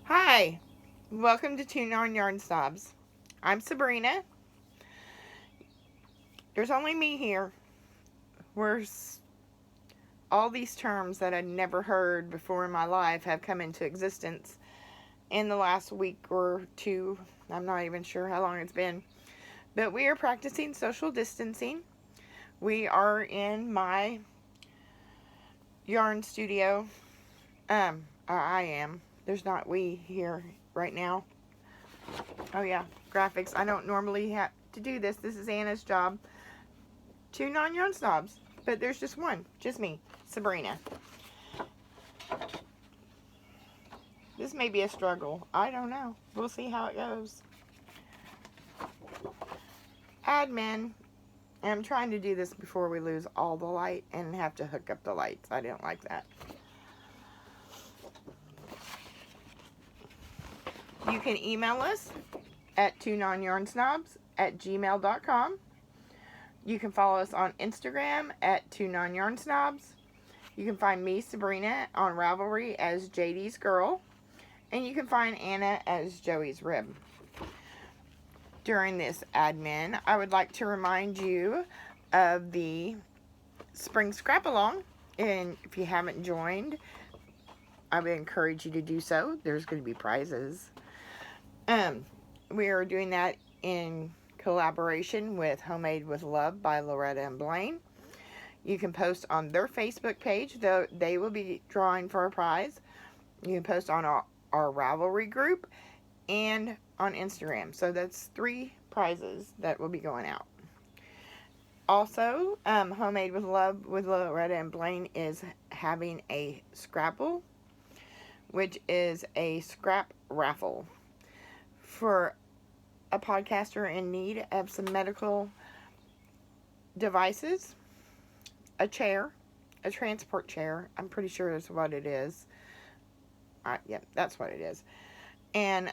Hi, welcome to Two Non-Yarn Snobs. I'm Sabrina. There's only me here. All these terms that I'd never heard before in my life have come into existence in the last week or two. I'm not even sure how long it's been. But we are practicing social distancing. We are in my yarn studio. I am. There's not we here right now. Oh yeah, graphics. I don't normally have to do this. This is Anna's job. Two non-yarn snobs, but there's just one, just me, Sabrina. This may be a struggle. I don't know. We'll see how it goes. Admin. I'm trying to do this before we lose all the light and have to hook up the lights. I don't like that. You can email us at twononyarnsnobs@gmail.com. You can follow us on Instagram at twononyarnsnobs. You can find me, Sabrina, on Ravelry as JD's Girl. And you can find Anna as Joey's Rib. During this admin, I would like to remind you of the Spring Scrap Along. And if you haven't joined, I would encourage you to do so. There's going to be prizes. We are doing that in collaboration with Homemade with Love by Loretta and Blaine. You can post on their Facebook page, though they will be drawing for a prize. You can post on our Ravelry group and on Instagram. So that's 3 prizes that will be going out. Also, Homemade with Love with Loretta and Blaine is having a Scrapple, which is a scrap raffle for a podcaster in need of some medical devices, a chair, a transport chair. I'm pretty sure that's what it is. Yep, that's what it is. And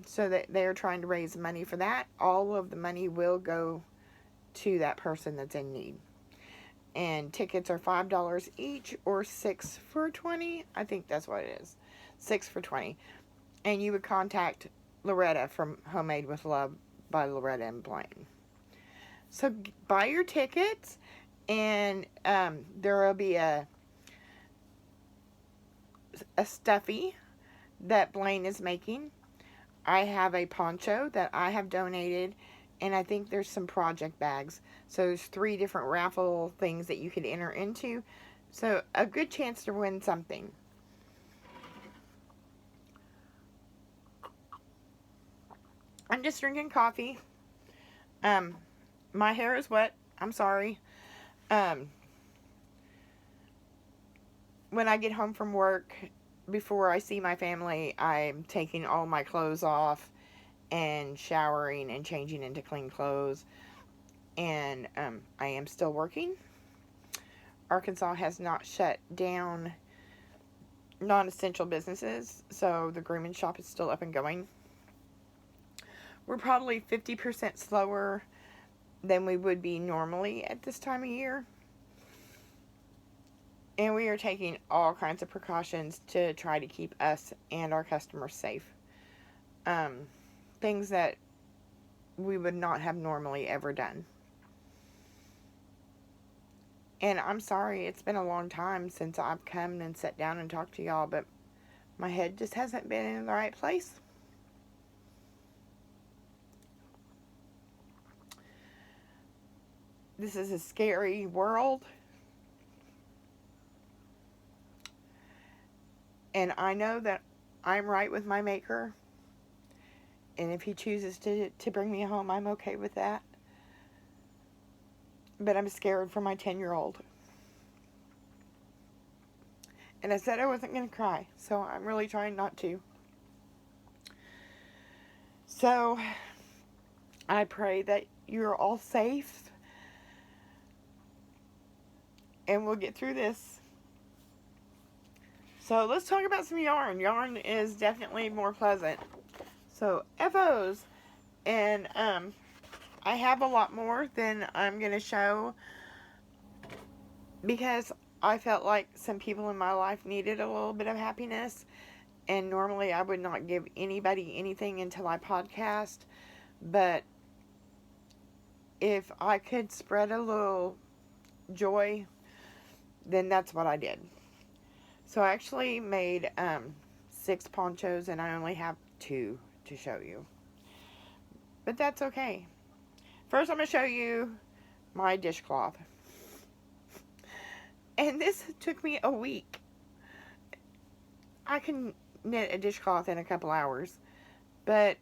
so that they're trying to raise money for that. All of the money will go to that person that's in need. And tickets are $5 each or 6 for 20. I think that's what it is. 6 for 20. And you would contact Loretta from Homemade with Love by Loretta and Blaine. So buy your tickets, and there will be a stuffy that Blaine is making. I have a poncho that I have donated, and I think there's some project bags. So there's 3 different raffle things that you could enter into. So a good chance to win something. I'm just drinking coffee. My hair is wet. I'm sorry. When I get home from work, before I see my family, I'm taking all my clothes off and showering and changing into clean clothes. And I am still working. Arkansas has not shut down non-essential businesses, so the grooming shop is still up and going. We're probably 50% slower than we would be normally at this time of year. And we are taking all kinds of precautions to try to keep us and our customers safe. Things that we would not have normally ever done. And I'm sorry, it's been a long time since I've come and sat down and talked to y'all, but my head just hasn't been in the right place. This is a scary world. And I know that I'm right with my Maker. And if he chooses to bring me home, I'm okay with that. But I'm scared for my 10-year-old. And I said I wasn't going to cry, so I'm really trying not to. So, I pray that you're all safe. And we'll get through this. So, let's talk about some yarn. Yarn is definitely more pleasant. So, FOs. And, I have a lot more than I'm going to show because I felt like some people in my life needed a little bit of happiness, And normally I would not give anybody anything until I podcast, but if I could spread a little joy, then that's what I did. So I actually made 6 ponchos, and I only have 2 to show you. But that's okay. First, I'm going to show you my dishcloth. And this took me a week. I can knit a dishcloth in a couple hours, but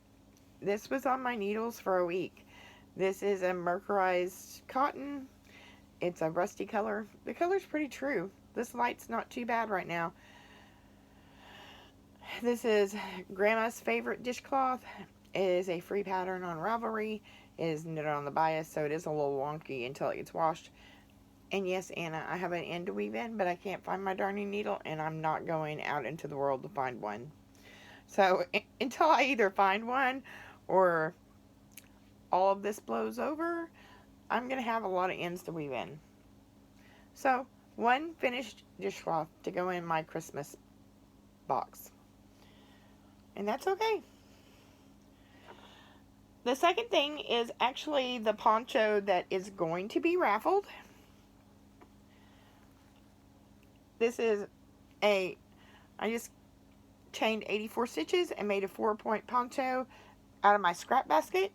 this was on my needles for a week. This is a mercerized cotton. It's a rusty color. The color's pretty true. This light's not too bad right now. This is Grandma's favorite dishcloth. It is a free pattern on Ravelry. It is knitted on the bias, so it is a little wonky until it gets washed. And yes, Anna, I have an end to weave in, but I can't find my darning needle, and I'm not going out into the world to find one. So until I either find one or all of this blows over, I'm going to have a lot of ends to weave in. So, one finished dishcloth to go in my Christmas box. And that's okay. The second thing is actually the poncho that is going to be raffled. This is I just chained 84 stitches and made a 4-point poncho out of my scrap basket.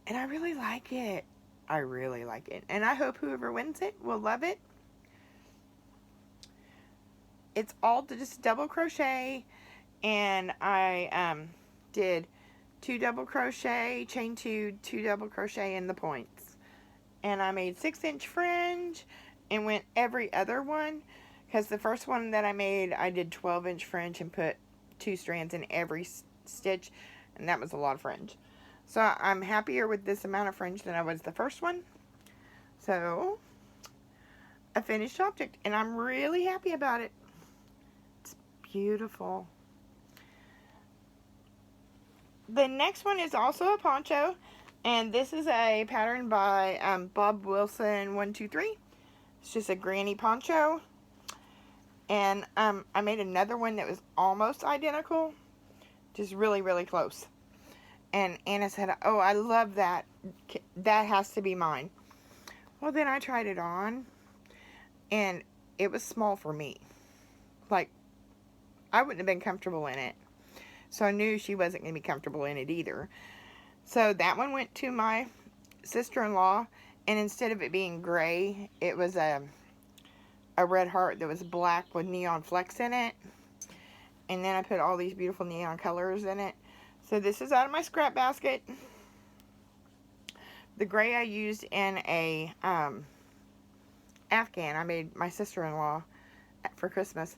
And I really like it. I really like it. And I hope whoever wins it will love it. It's all just double crochet. And I did 2 double crochet, chain 2, 2 double crochet in the points. And I made 6-inch fringe and went every other one. Because the first one that I made, I did 12-inch fringe and put 2 strands in every stitch. And that was a lot of fringe. So I'm happier with this amount of fringe than I was the first one. So, a finished object. And I'm really happy about it. It's beautiful. The next one is also a poncho. And this is a pattern by Bob Wilson 123. It's just a granny poncho. And I made another one that was almost identical. Just really, really close. And Anna said, oh, I love that. That has to be mine. Well, then I tried it on. And it was small for me. Like, I wouldn't have been comfortable in it. So I knew she wasn't going to be comfortable in it either. So that one went to my sister-in-law. And instead of it being gray, it was a red heart that was black with neon flecks in it. And then I put all these beautiful neon colors in it. So this is out of my scrap basket. The gray I used in a Afghan. I made my sister-in-law for Christmas.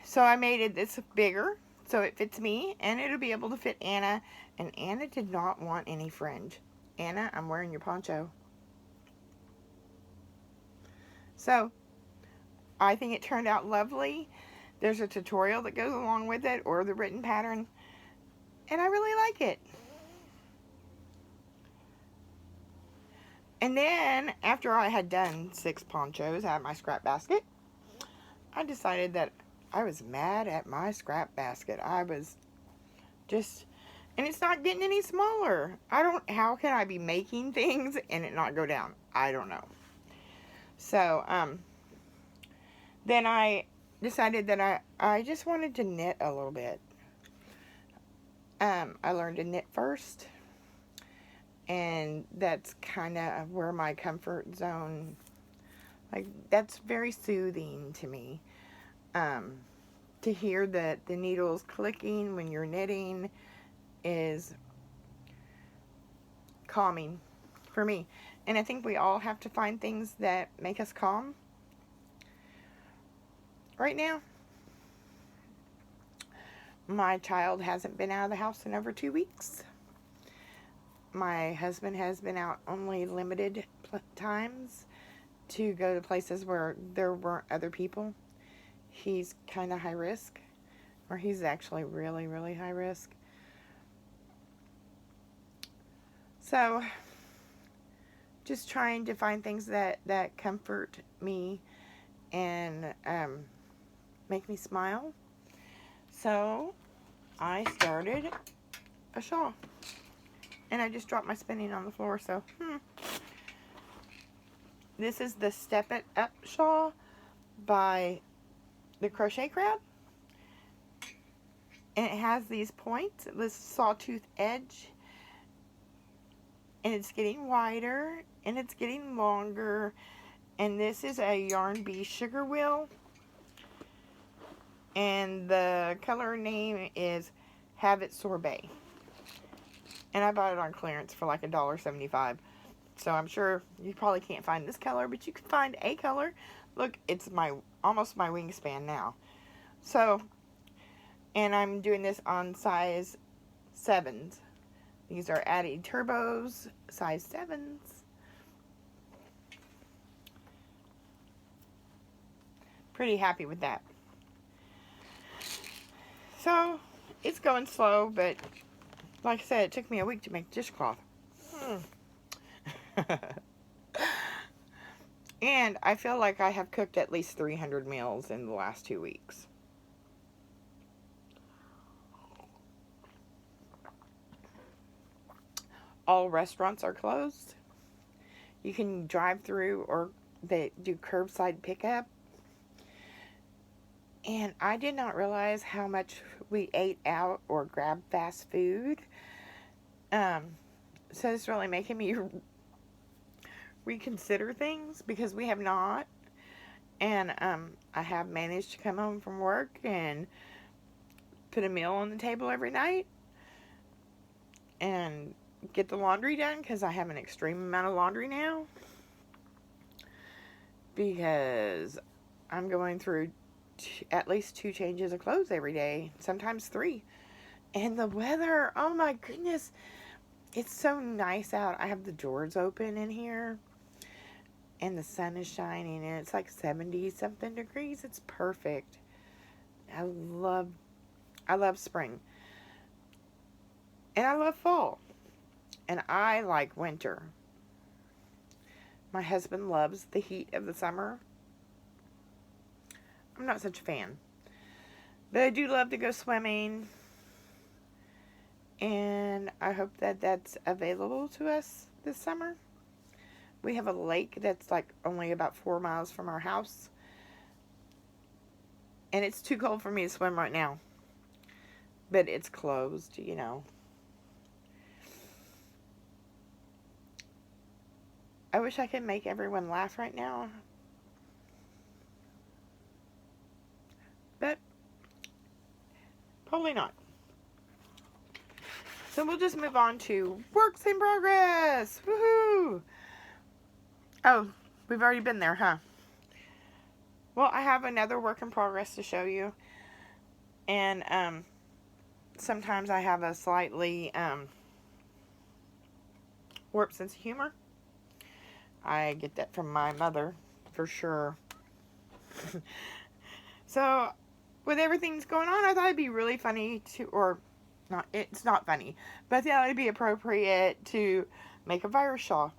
So I made it this bigger so it fits me and it'll be able to fit Anna. And Anna did not want any fringe. Anna, I'm wearing your poncho. So I think it turned out lovely. There's a tutorial that goes along with it or the written pattern. And I really like it. And then, after I had done 6 ponchos out of my scrap basket, I decided that I was mad at my scrap basket. I was just, and it's not getting any smaller. How can I be making things and it not go down? I don't know. So, then I decided that I just wanted to knit a little bit. I learned to knit first, and that's kind of where my comfort zone, like, that's very soothing to me, to hear that the needles clicking when you're knitting is calming for me, and I think we all have to find things that make us calm right now. My child hasn't been out of the house in over 2 weeks. My husband has been out only limited times to go to places where there weren't other people. He's kind of high risk, or he's actually really, really high risk. So, just trying to find things that comfort me and make me smile. So I started a shawl. And I just dropped my spinning on the floor, so This is the Step It Up shawl by the Crochet Crowd. And it has these points, this sawtooth edge. And it's getting wider, and it's getting longer. And this is a Yarn Bee Sugar Wheel. And the color name is Have It Sorbet. And I bought it on clearance for like $1.75. So I'm sure you probably can't find this color, but you can find a color. Look, it's almost my wingspan now. So, and I'm doing this on size 7s. These are Addy Turbos, size 7s. Pretty happy with that. So, it's going slow, but like I said, it took me a week to make dishcloth. And I feel like I have cooked at least 300 meals in the last 2 weeks. All restaurants are closed. You can drive through, or they do curbside pickup. And I did not realize how much we ate out or grabbed fast food. So it's really making me reconsider things, because we have not. And I have managed to come home from work and put a meal on the table every night and get the laundry done, because I have an extreme amount of laundry now, because I'm going through at least 2 changes of clothes every day, sometimes 3. And the weather, oh my goodness, it's so nice out. I have the doors open in here, and the sun is shining, and it's like 70 something degrees. It's perfect. I love spring, and I love fall, and I like winter. My husband loves the heat of the summer. I'm not such a fan, but I do love to go swimming, and I hope that that's available to us this summer. We have a lake that's like only about 4 miles from our house, and it's too cold for me to swim right now, but it's closed, you know. I wish I could make everyone laugh right now, but probably not. So we'll just move on to works in progress. Woohoo! Oh, we've already been there, huh? Well, I have another work in progress to show you. And sometimes I have a slightly warped sense of humor. I get that from my mother, for sure. So, with everything's going on, I thought it'd be really funny to, or not, it's not funny, but I thought it'd be appropriate to make a virus shawl.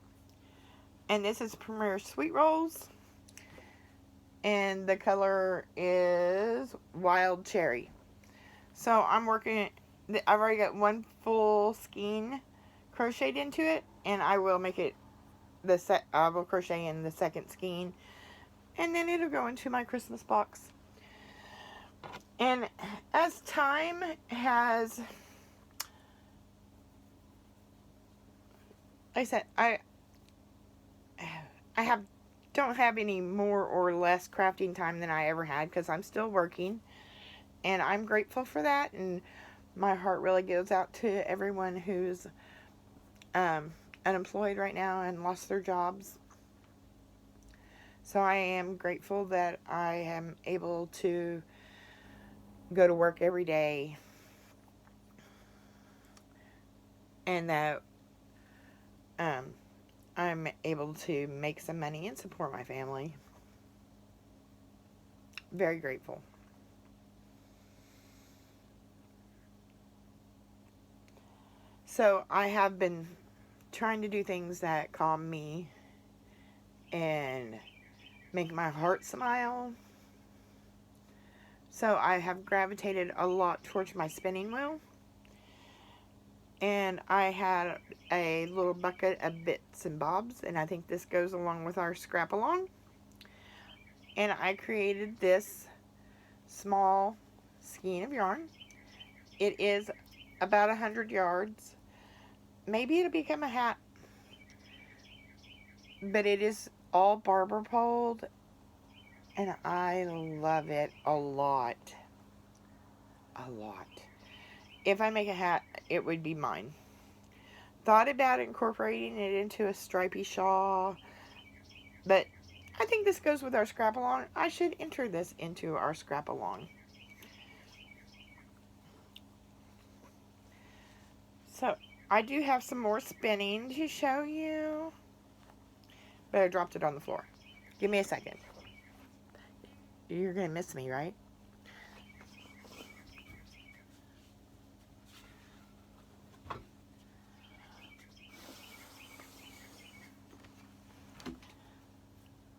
And this is Premier Sweet Rolls, and the color is Wild Cherry. So I'm working, I've already got 1 full skein crocheted into it, and I will make it I will crochet in the second skein, and then it'll go into my Christmas box. And as time has, like I said, I don't have any more or less crafting time than I ever had, because I'm still working, and I'm grateful for that. And my heart really goes out to everyone who's unemployed right now and lost their jobs. So I am grateful that I am able to go to work every day, and that I'm able to make some money and support my family. Very grateful. So I have been trying to do things that calm me and make my heart smile. So I have gravitated a lot towards my spinning wheel. And I had a little bucket of bits and bobs, and I think this goes along with our scrap along. And I created this small skein of yarn. It is about 100 yards. Maybe it'll become a hat, but it is all barber poled, and I love it a lot. A lot. If I make a hat, it would be mine. Thought about incorporating it into a stripy shawl, but I think this goes with our scrap along. I should enter this into our scrap along. So I do have some more spinning to show you, but I dropped it on the floor. Give me a second. You're gonna miss me, right?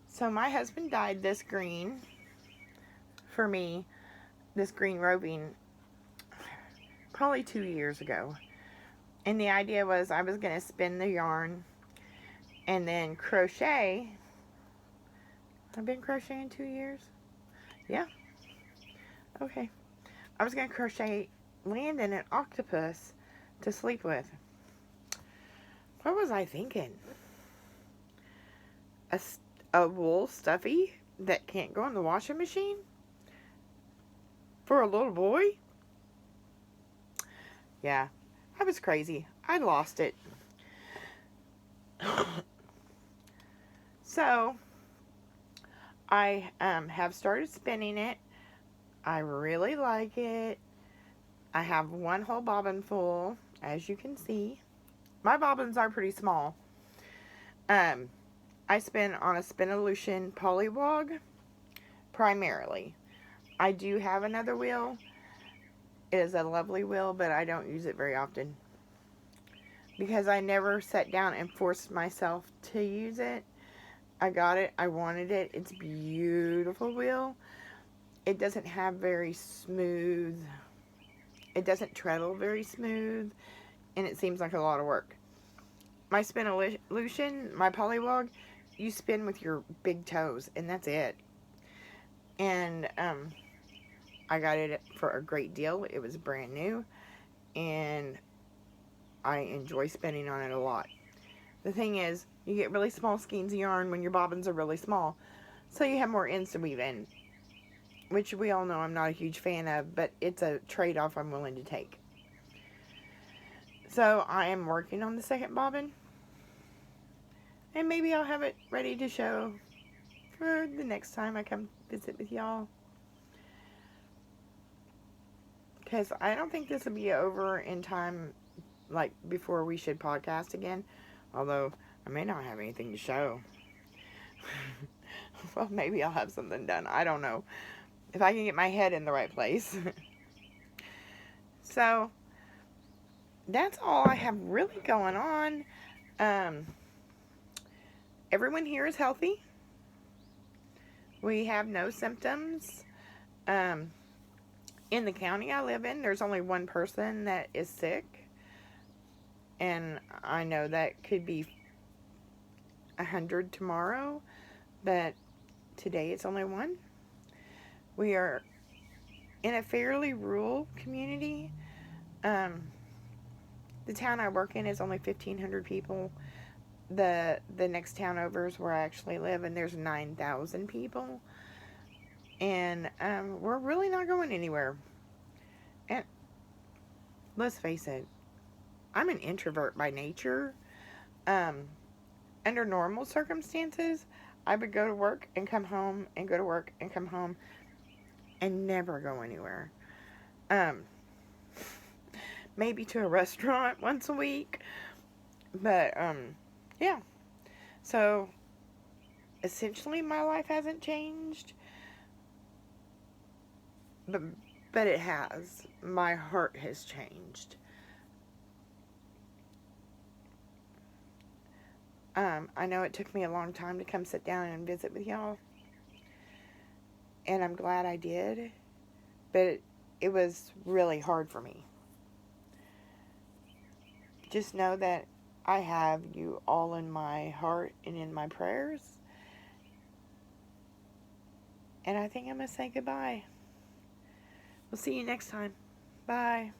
So my husband dyed this green for me, this green roving, probably 2 years ago. And the idea was I was going to spin the yarn and then crochet. I've been crocheting 2 years. Yeah. Okay. I was going to crochet Landon an octopus to sleep with. What was I thinking? A wool stuffy that can't go in the washing machine? For a little boy? Yeah. I was crazy. I lost it. So, I have started spinning it. I really like it. I have one whole bobbin full, as you can see. My bobbins are pretty small. I spin on a Spinolution Polywog, primarily. I do have another wheel. It is a lovely wheel, but I don't use it very often. Because I never sat down and forced myself to use it. I got it. I wanted it. It's a beautiful wheel. It doesn't have very smooth. It doesn't treadle very smooth. And it seems like a lot of work. My Spinolution, my Polywog, you spin with your big toes. And that's it. And I got it for a great deal. It was brand new. And I enjoy spinning on it a lot. The thing is, you get really small skeins of yarn when your bobbins are really small. So you have more ends to weave in. Which we all know I'm not a huge fan of, but it's a trade-off I'm willing to take. So I am working on the second bobbin. And maybe I'll have it ready to show for the next time I come visit with y'all. Because I don't think this will be over in time, like, before we should podcast again. Although, I may not have anything to show. Well, maybe I'll have something done. I don't know. If I can get my head in the right place. So, that's all I have really going on. Everyone here is healthy. We have no symptoms. In the county I live in, there's only one person that is sick. And I know that could be 100 tomorrow. But today it's only one. We are in a fairly rural community. The town I work in is only 1,500 people. The next town over is where I actually live, and there's 9,000 people. And we're really not going anywhere. And let's face it, I'm an introvert by nature. Under normal circumstances, I would go to work and come home and go to work and come home and never go anywhere. Maybe to a restaurant once a week. But, yeah. So, essentially my life hasn't changed. But it has. My heart has changed. I know it took me a long time to come sit down and visit with y'all. And I'm glad I did. But it was really hard for me. Just know that I have you all in my heart and in my prayers. And I think I'm going to say goodbye. We'll see you next time. Bye.